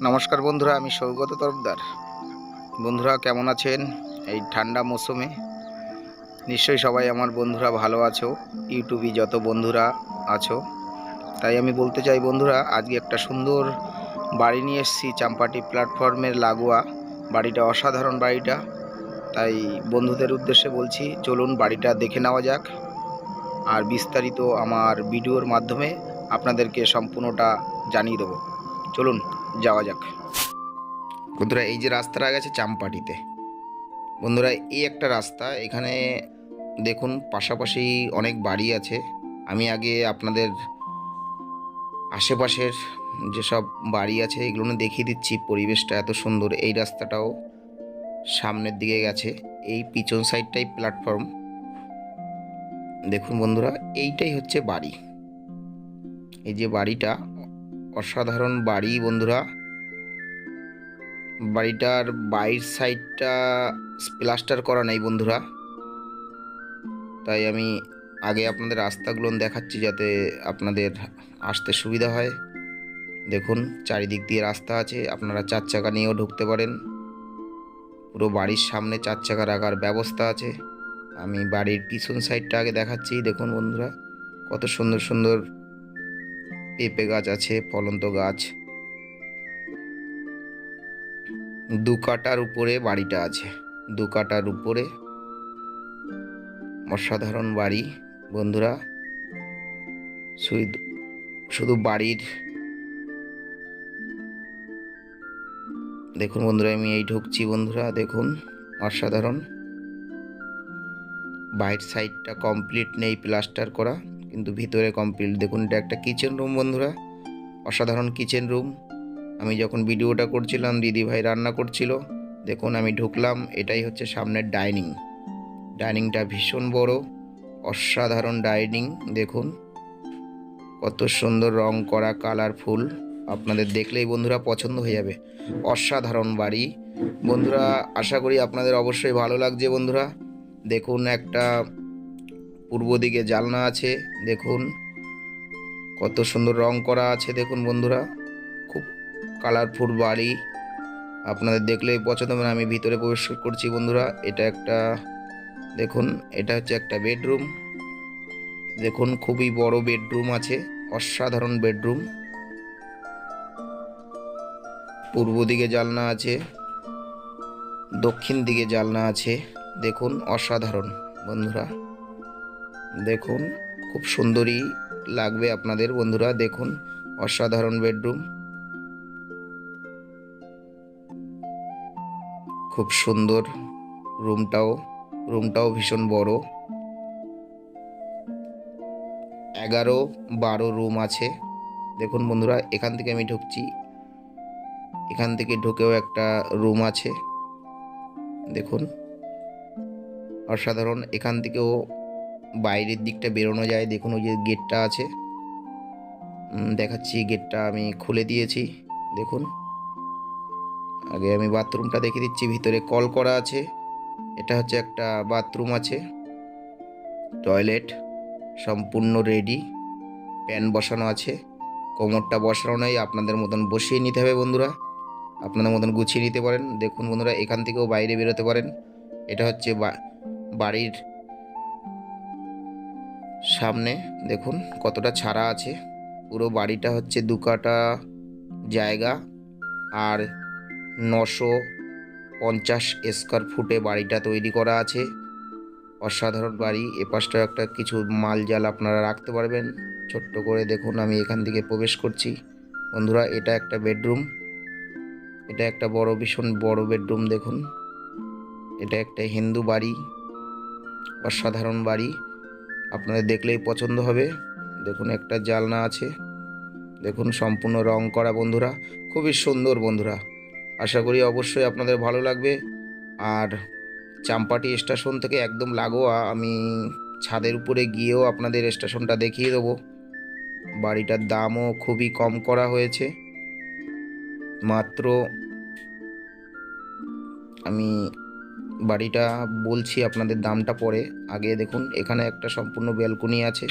নমস্কার বন্ধুরা, আমি সৌগত তরফদার। বন্ধুরা কেমন আছেন এই ঠান্ডা মৌসুমে? নিশ্চয়ই সবাই আমার বন্ধুরা ভালো আছো, ইউটিউবে যত বন্ধুরা আছো। তাই আমি বলতে চাই বন্ধুরা, আজকে একটা সুন্দর বাড়ি নিয়ে এসেছি, চাম্পাটি প্ল্যাটফর্মের লাগোয়া। বাড়িটা অসাধারণ বাড়িটা। তাই বন্ধুদের উদ্দেশ্যে বলছি, চলুন বাড়িটা দেখে নেওয়া যাক। আর বিস্তারিত আমার ভিডিওর মাধ্যমে আপনাদেরকে সম্পূর্ণটা জানিয়ে দেবো। চলুন যাওয়া যাক বন্ধুরা। এই যে রাস্তাটা গেছে চাম্পাটিতে, বন্ধুরা এই একটা রাস্তা। এখানে দেখুন পাশাপাশি অনেক বাড়ি আছে। আমি আগে আপনাদের আশেপাশের যেসব বাড়ি আছে এগুলো দেখিয়ে দিচ্ছি। পরিবেশটা এত সুন্দর। এই রাস্তাটাও সামনের দিকে গেছে, এই পিছন সাইডটাই প্ল্যাটফর্ম। দেখুন বন্ধুরা, এইটাই হচ্ছে বাড়ি। এই যে বাড়িটা, অসাধারণ বাড়ি বন্ধুরা। বাড়িটার বাইরের সাইডটা প্লাস্টার করা নেই বন্ধুরা, তাই আমি আগে আপনাদের রাস্তাগুলো দেখাচ্ছি যাতে আপনাদের আসতে সুবিধা হয়। দেখুন চারিদিক দিয়ে রাস্তা আছে, আপনারা 4 চাকা নিয়েও ঢুকতে পারেন। পুরো বাড়ির সামনে 4 চাকা রাখার ব্যবস্থা আছে। আমি বাড়ির পিছন সাইডটা আগে দেখাচ্ছি। দেখুন বন্ধুরা, কত সুন্দর সুন্দর পেঁপে গাছ আছে, ফলন্ত গাছ। 2 কাঠার উপরে বাড়িটা আছে, 2 কাঠার উপরে। অসাধারণ বাড়ি বন্ধুরা। শুধু বাড়ির দেখুন বন্ধুরা, আমি এই ঢুকছি বন্ধুরা। দেখুন অসাধারণ। বাইরের সাইডটা কমপ্লিট নেই প্লাস্টার করা, কিন্তু ভিতরে কমপ্লিট। দেখুন এটা একটা কিচেন রুম বন্ধুরা, অসাধারণ কিচেন রুম। আমি যখন ভিডিওটা করছিলাম দিদি ভাই রান্না করছিল। দেখুন আমি ঢুকলাম, এটাই হচ্ছে সামনের ডাইনিং। ডাইনিংটা ভীষণ বড়, অসাধারণ ডাইনিং। দেখুন কত সুন্দর রং করা, কালারফুল। আপনাদের দেখলেই বন্ধুরা পছন্দ হয়ে যাবে। অসাধারণ বাড়ি বন্ধুরা, আশা করি আপনাদের অবশ্যই ভালো লাগছে বন্ধুরা। দেখুন একটা পূর্ব দিকে জানলা আছে, দেখুন কত সুন্দর রং করা আছে। দেখুন বন্ধুরা, খুব কালারফুল বাড়ি, আপনাদের দেখলেই পছন্দ হবে। আমি ভিতরে প্রবেশ করছি বন্ধুরা। এটা একটা দেখুন, এটা হচ্ছে একটা বেডরুম। দেখুন খুবই বড় বেডরুম আছে, অসাধারণ বেডরুম। পূর্ব দিকে জানলা আছে, দক্ষিণ দিকে জানলা আছে। দেখুন অসাধারণ বন্ধুরা। দেখুন খুব সুন্দরই লাগবে আপনাদের বন্ধুরা। দেখুন অসাধারণ বেডরুম, খুব সুন্দর। রুমটাও ভীষণ বড়। 11-12 রুম আছে। দেখুন বন্ধুরা, এখান থেকে আমি ঢুকছি, এখান থেকে ঢুকেও একটা রুম আছে। দেখুন অসাধারণ। এখান থেকেও বাইরের দিকটা বেরোনো যায়। দেখুন ওই যে গেটটা আছে, দেখাচ্ছি। গেটটা আমি খুলে দিয়েছি। দেখুন আগে আমি বাথরুমটা দেখে দিচ্ছি। ভিতরে কল করা আছে। এটা হচ্ছে একটা বাথরুম আছে, টয়লেট সম্পূর্ণ রেডি। প্যান বসানো আছে, কোমরটা বসানো নেই, আপনাদের মতন বসিয়ে নিতে হবে বন্ধুরা। আপনাদের মতন গুছিয়ে নিতে পারেন। দেখুন বন্ধুরা, এখান থেকেও বাইরে বেরোতে পারেন। এটা হচ্ছে বাড়ির সামনে। দেখুন কতটা ছাড়া আছে। পুরো বাড়িটা হচ্ছে 2 কাঠা জায়গা আর 950 স্কোয়ার ফুটে বাড়িটা তৈরি করা আছে। অসাধারণ বাড়ি। এপাশটা একটা কিছু মাল জাল আপনারা রাখতে পারবেন ছোট্ট করে। দেখুন আমি এখান থেকে প্রবেশ করছি বন্ধুরা। এটা একটা বেডরুম, এটা একটা ভীষণ বড় বেডরুম। দেখুন এটা একটা হিন্দু বাড়ি, অসাধারণ বাড়ি, আপনাদের দেখলেই পছন্দ হবে। দেখুন একটা জানলা আছে। দেখুন সম্পূর্ণ রং করা বন্ধুরা, খুবই সুন্দর বন্ধুরা। আশা করি অবশ্যই আপনাদের ভালো লাগবে। আর চাম্পাটি স্টেশন থেকে একদম লাগোয়া। আমি ছাদের উপরে গিয়েও আপনাদের স্টেশনটা দেখিয়ে দেবো। বাড়িটার দামও খুবই কম করা হয়েছে। মাত্র আমি বাড়িটা বলছি আপনাদের দামটা পরে। আগে দেখুন এখানে একটা সম্পূর্ণ ব্যালকনি আছে,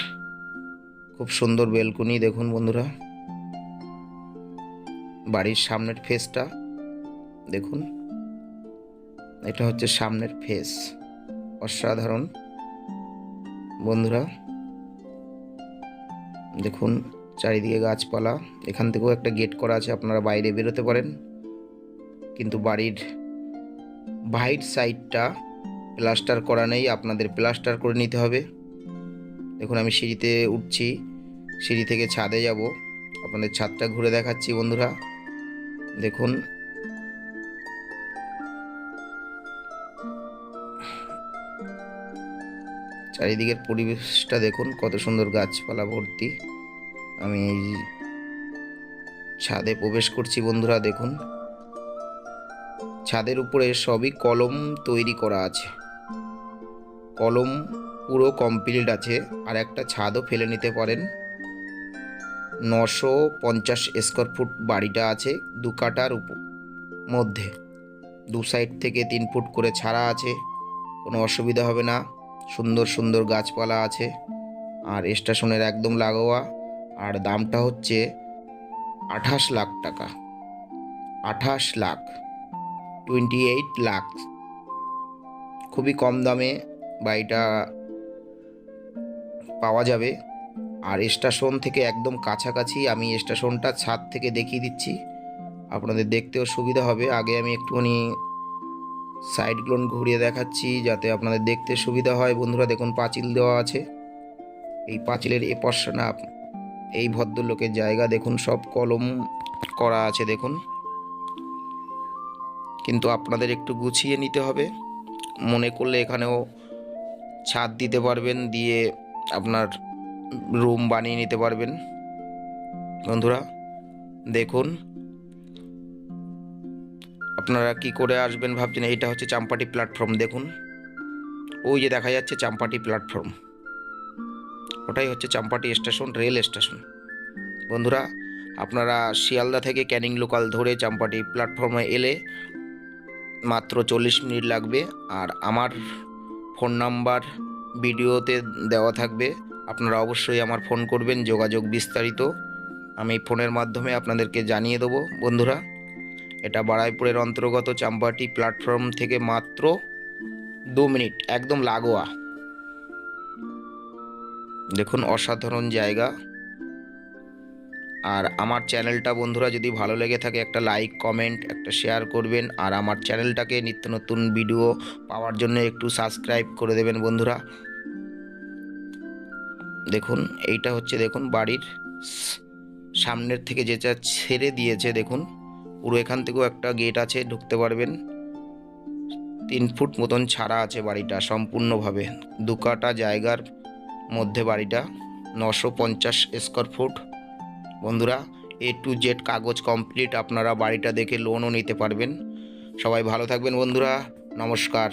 খুব সুন্দর ব্যালকনি। দেখুন বন্ধুরা, বাড়ির সামনের ফেসটা দেখুন, এটা হচ্ছে সামনের ফেস, অসাধারণ বন্ধুরা। দেখুন চারিদিকে গাছপালা, এখান থেকেও একটা গেট করা আছে, আপনারা বাইরে বেরোতে পারেন। কিন্তু বাড়ির বাইর সাইডটা প্লাস্টার করা নেই, আপনাদের প্লাস্টার করে নিতে হবে। দেখুন আমি সিঁড়িতে উঠছি, সিঁড়ি থেকে ছাদে যাব, আপনাদের ছাদটা ঘুরে দেখাচ্ছি বন্ধুরা। দেখুন চারিদিকের পরিবেশটা দেখুন, কত সুন্দর গাছপালা ভর্তি। আমি ছাদে প্রবেশ করছি বন্ধুরা। দেখুন ছাদের উপরে সবই কলম তৈরি করা আছে, কলম পুরো কমপ্লিট আছে। আর একটা ছাদও ফেলে নিতে পারেন। 950 স্কোয়ার ফুট বাড়িটা আছে, 2 কাঠার মধ্যে, 2 সাইড থেকে 3 ফুট করে ছাড়া আছে, কোনো অসুবিধা হবে না। সুন্দর সুন্দর গাছপালা আছে, আর স্টেশনের একদম লাগোয়া। আর দামটা হচ্ছে 28 লাখ টাকা, 28 লাখ, 28 লাখ। খুবই কম দামে বাড়িটা পাওয়া যাবে। আর স্টেশন থেকে একদম কাছাকাছি, আমি স্টেশনটা ছাদ থেকে দেখিয়ে দিচ্ছি, আপনাদের দেখতেও সুবিধা হবে। আগে আমি একটুখানি সাইডগুলো ঘুরিয়ে দেখাচ্ছি যাতে আপনাদের দেখতে সুবিধা হয় বন্ধুরা। দেখুন পাঁচিল দেওয়া আছে, এই পাঁচিলের এ পাশে না এই ভদ্রলোকের জায়গা, দেখুন সব কলম করা আছে দেখুন। কিন্তু আপনাদের একটু গুছিয়ে নিতে হবে, মনে করলে এখানেও ছাদ দিতে পারবেন, দিয়ে আপনার রুম বানিয়ে নিতে পারবেন বন্ধুরা। দেখুন আপনারা কি করে আসবেন ভাবছেন, এইটা হচ্ছে চাম্পাটি প্ল্যাটফর্ম। দেখুন ওই যে দেখা যাচ্ছে চাম্পাটি প্ল্যাটফর্ম, ওটাই হচ্ছে চাম্পাটি স্টেশন, রেল স্টেশন বন্ধুরা। আপনারা শিয়ালদা থেকে ক্যানিং লোকাল ধরে চাম্পাটি প্ল্যাটফর্মে এলে মাত্র 40 মিনিট লাগবে। আর আমার ফোন নাম্বার ভিডিওতে দেওয়া থাকবে, আপনারা অবশ্যই আমার ফোন করবেন, যোগাযোগ বিস্তারিত আমি ফোনের মাধ্যমে আপনাদেরকে জানিয়ে দেবো বন্ধুরা। এটা বারাইপুরের অন্তর্গত চাম্পাটি প্ল্যাটফর্ম থেকে মাত্র 2 মিনিট, একদম লাগোয়া। দেখুন অসাধারণ জায়গা। আর আমার চ্যানেলটা বন্ধুরা যদি ভালো লেগে থাকে একটা লাইক কমেন্ট একটা শেয়ার করবেন। আর আমার চ্যানেলটাকে নিত্য নতুন ভিডিও পাওয়ার জন্য একটু সাবস্ক্রাইব করে দেবেন বন্ধুরা। দেখুন এইটা হচ্ছে, দেখুন বাড়ির সামনের থেকে যেটা ছেড়ে দিয়েছে, দেখুন পুরো এখান থেকেও একটা গেট আছে, ঢুকতে পারবেন। 3 ফুট মতন ছাড়া আছে বাড়িটা সম্পূর্ণভাবে, 2 কাঠা জায়গার মধ্যে বাড়িটা, 950 স্কোয়ার ফুট বন্ধুরা। A to Z কাগজ কমপ্লিট, আপনারা বাড়িটা দেখে লোনও নিতে পারবেন। সবাই ভালো থাকবেন বন্ধুরা, নমস্কার।